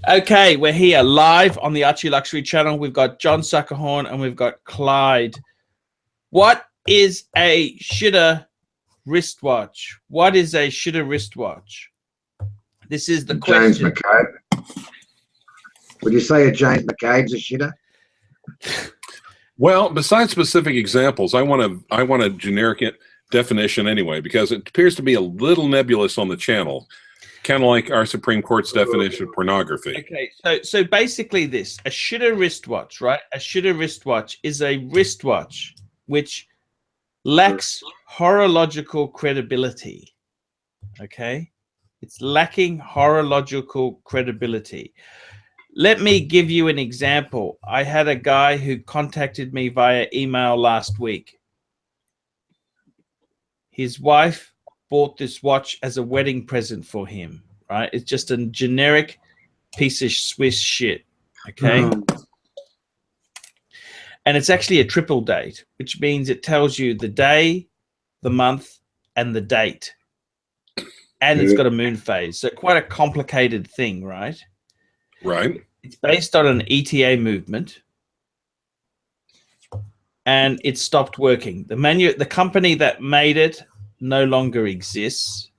Okay, we're here live on the ArchieLuxury channel. We've got John Suckerhorn and we've got Clyde. What is a shitter wristwatch? What is a shitter wristwatch? This is the question. James McCabe. Would you say a James McCabe's a shitter? Well, besides specific examples, I want a generic definition anyway, because it appears to be a little nebulous on the channel, kind of like our Supreme Court's definition of pornography. Okay, so basically this, a shitter wristwatch, right? A shitter wristwatch is a wristwatch which lacks horological credibility, okay? It's lacking horological credibility. Let me give you an example. I had a guy who contacted me via email last week. His wife bought this watch as a wedding present for him, right? It's just a generic piece of Swiss shit, okay? And it's actually a triple date, which means it tells you the day, the month, and the date. And it's got a moon phase. So quite a complicated thing, right? Right. It's based on an ETA movement. And it stopped working. The company that made it no longer exists.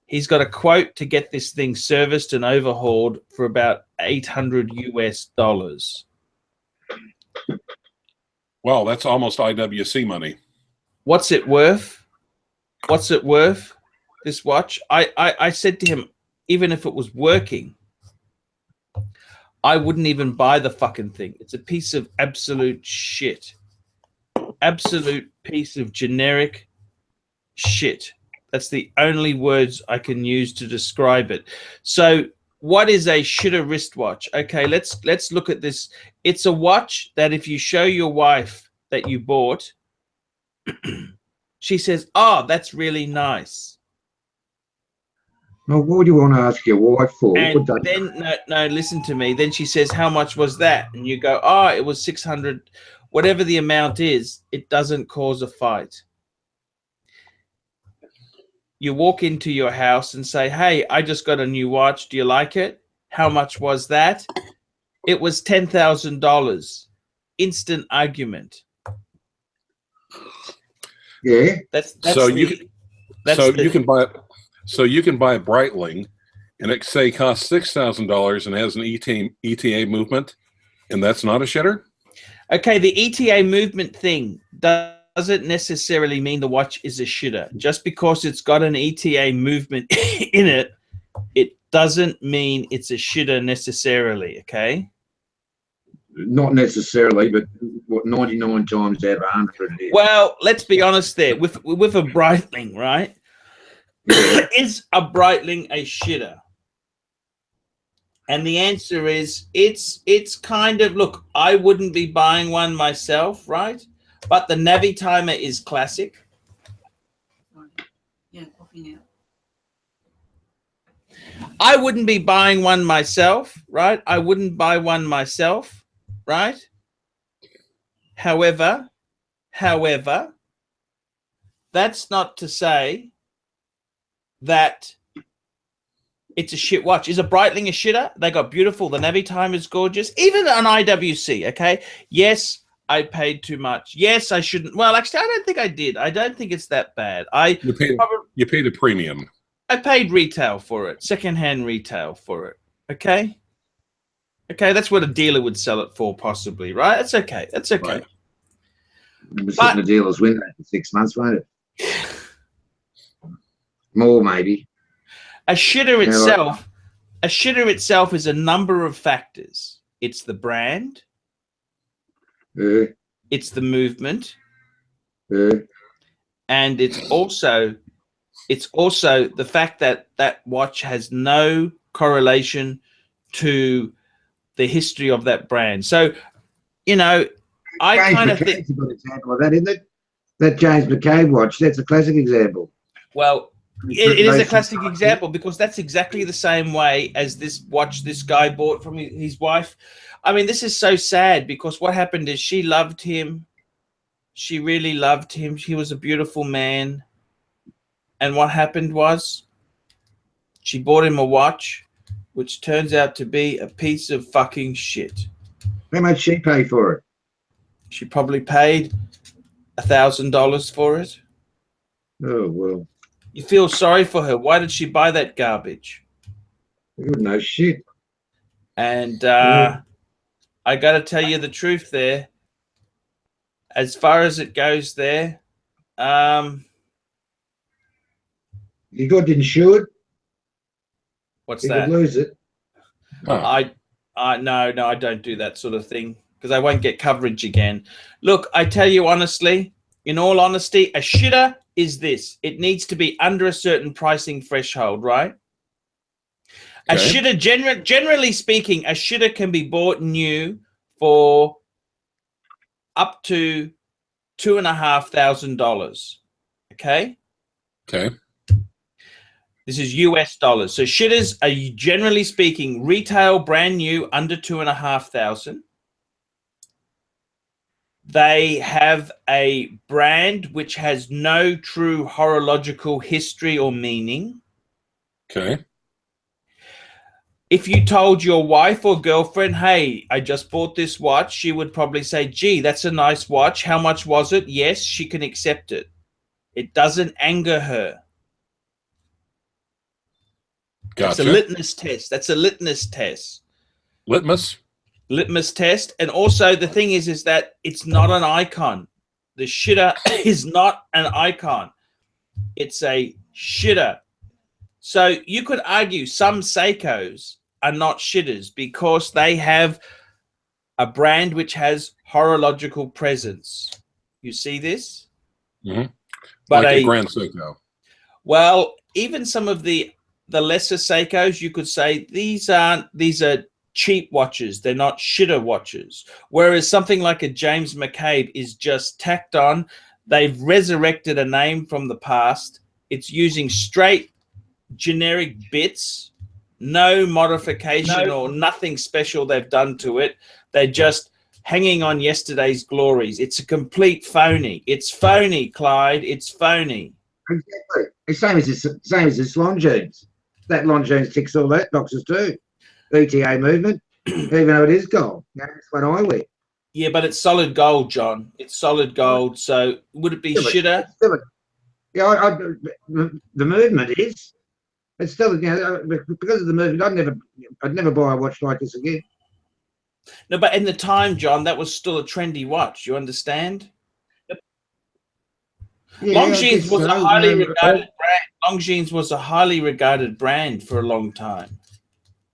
He's got a quote to get this thing serviced and overhauled for about $800 US. Well, that's almost IWC money. What's it worth? What's it worth? This watch? I said to him, even if it was working, I wouldn't even buy the fucking thing. It's a piece of absolute shit. Absolute piece of generic shit. That's the only words I can use to describe it. So what is a shitter wristwatch? Okay, let's look at this. It's a watch that if you show your wife that you bought, she says, oh, that's really nice. Well, what would you want to ask your wife for? And then, no, listen to me. Then she says, how much was that? And you go, oh, it was 600. Whatever the amount is, it doesn't cause a fight. You walk into your house and say, hey, I just got a new watch. Do you like it? How much was that? It was $10,000. Instant argument. Yeah. So you can buy a Breitling, and it say costs $6,000 and has an ETA movement, and that's not a shitter? Okay, the ETA movement thing doesn't necessarily mean the watch is a shitter. Just because it's got an ETA movement in it, it doesn't mean it's a shitter necessarily, okay? Not necessarily, but what, 99 times out of 100 it is. Well, let's be honest there. With a Breitling, right? Yeah. Is a Breitling a shitter? And the answer is it's kind of, look, I wouldn't be buying one myself, right? But the Navi timer is classic. Yeah, coffee now. I wouldn't be buying one myself, right? I wouldn't buy one myself, right? However, that's not to say that it's a shit watch. Is a Breitling a shitter? They got beautiful. The Navi time is gorgeous. Even an IWC, okay? Yes, I paid too much. Yes, I shouldn't. Well, actually, I don't think I did. I don't think it's that bad. You paid a premium. I paid retail for it, secondhand retail for it, okay? Okay, that's what a dealer would sell it for, possibly, right? That's okay. That's okay. Right. It was sitting in the dealer's window for 6 months, won't it? More, maybe. A shitter itself is a number of factors. It's the brand. It's the movement. And it's also the fact that that watch has no correlation to the history of that brand. So, you know, I kind of think a good example of that, isn't it? That James McCabe watch, that's a classic example. Well, it is a classic example because that's exactly the same way as this watch this guy bought from his wife. I mean, this is so sad because what happened is she loved him. She really loved him. He was a beautiful man. And what happened was she bought him a watch which turns out to be a piece of fucking shit. How much she pay for it? She probably paid $1,000 for it. Oh, well. You feel sorry for her. Why did she buy that garbage? You wouldn't know shit. And I got to tell you the truth there. As far as it goes there, you got insured? What's you that? Could lose it. Huh. No, I don't do that sort of thing because I won't get coverage again. Look, I tell you honestly, in all honesty, a shitter is this. It needs to be under a certain pricing threshold, right? Okay. A shitter, generally speaking, a shitter can be bought new for up to $2,500. Okay. Okay. This is US dollars. So shitters are generally speaking retail brand new under $2,500. They have a brand which has no true horological history or meaning. Okay. If you told your wife or girlfriend, hey, I just bought this watch, she would probably say, gee, that's a nice watch. How much was it? Yes, she can accept it. It doesn't anger her. Gotcha. That's a litmus test. That's a litmus test. Litmus? Litmus test. And also the thing is that it's not an icon. The shitter is not an icon. It's a shitter. So you could argue some Seikos are not shitters because they have a brand which has horological presence. You see this? Mm-hmm. But like a Grand Seiko. Well, even some of the lesser Seikos, you could say these are cheap watches. They're not shitter watches. Whereas something like a James McCabe is just tacked on. They've resurrected a name from the past. It's using straight generic bits, no modification or nothing special they've done to it. They're just hanging on yesterday's glories. It's a complete phony. It's phony, Clyde. It's phony. Exactly. It's same as this Longines. That Longines ticks all that boxes too. ETA movement, even though it is gold. That's what I wear. Yeah, but it's solid gold, John. It's solid gold. So would it be shitter? Yeah, the movement is. It's still, because of the movement, I'd never buy a watch like this again. No, but in the time, John, that was still a trendy watch. You understand? Yeah, Longines was a highly regarded brand. Longines was a highly regarded brand for a long time.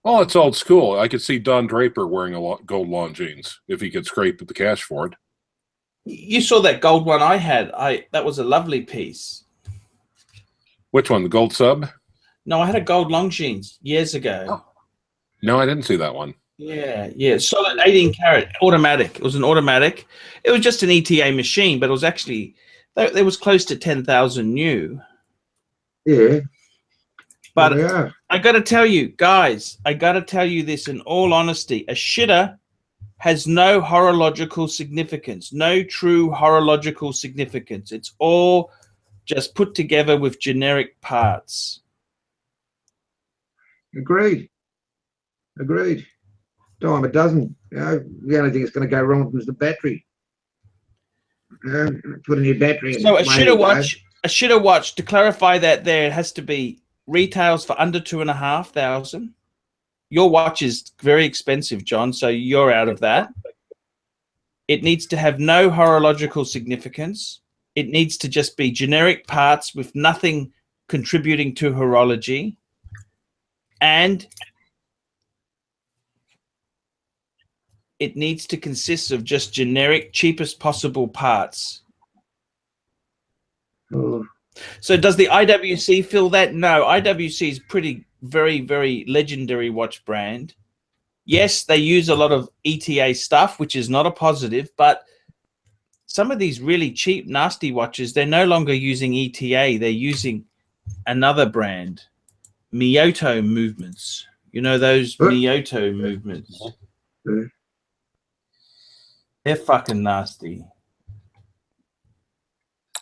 Oh, it's old school. I could see Don Draper wearing a gold Longines if he could scrape the cash for it. You saw that gold one I had. That was a lovely piece. Which one? The gold sub? No, I had a gold Longines years ago. Oh. No, I didn't see that one. Yeah. Solid 18 karat automatic. It was an automatic. It was just an ETA machine, but it was actually, there was close to 10,000 new. Yeah. But yeah. I got to tell you, guys, I got to tell you this in all honesty. A shitter has no horological significance, no true horological significance. It's all just put together with generic parts. Agreed. Dime a dozen. The only thing that's going to go wrong is the battery. Put a new battery in. So a shitter watch, to clarify that there, it has to be retails for under $2,500. Your watch is very expensive, John, so you're out of that. It needs to have no horological significance. It needs to just be generic parts with nothing contributing to horology. And it needs to consist of just generic, cheapest possible parts. Oh. So does the IWC feel that? No, IWC is very, very legendary watch brand. Yes, they use a lot of ETA stuff, which is not a positive, but some of these really cheap, nasty watches, they're no longer using ETA. They're using another brand, Miyota movements. You know those Miyota movements? They're fucking nasty.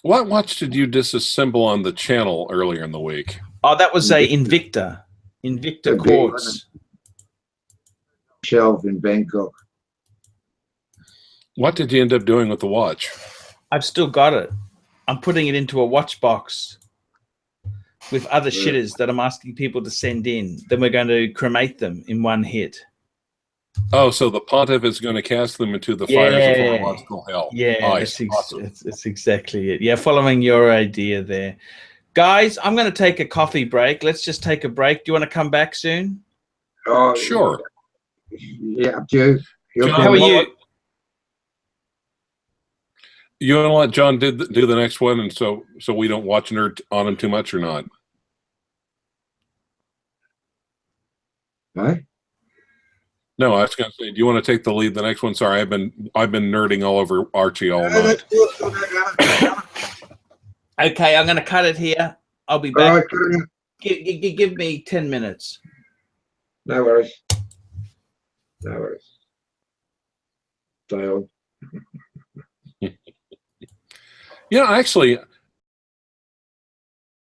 What watch did you disassemble on the channel earlier in the week? Oh, that was a Invicta quartz. shelf in Bangkok. What did you end up doing with the watch? I've still got it. I'm putting it into a watch box with other shitters that I'm asking people to send in. Then we're going to cremate them in one hit. Oh, so the Pontiff is going to cast them into the fires of horological hell. Yeah, nice. Awesome. it's exactly it. Yeah, following your idea there. Guys, I'm going to take a coffee break. Let's just take a break. Do you want to come back soon? Oh, sure. Yeah, up to you. John, how are you? You want to let John do the next one, and so we don't watch nerd on him too much, or not? Right? No, I was going to say, do you want to take the lead the next one? Sorry, I've been nerding all over Archie all night. Okay, I'm going to cut it here. I'll be back. Right. Give me 10 minutes. No worries. No worries. Stay on. Yeah, actually,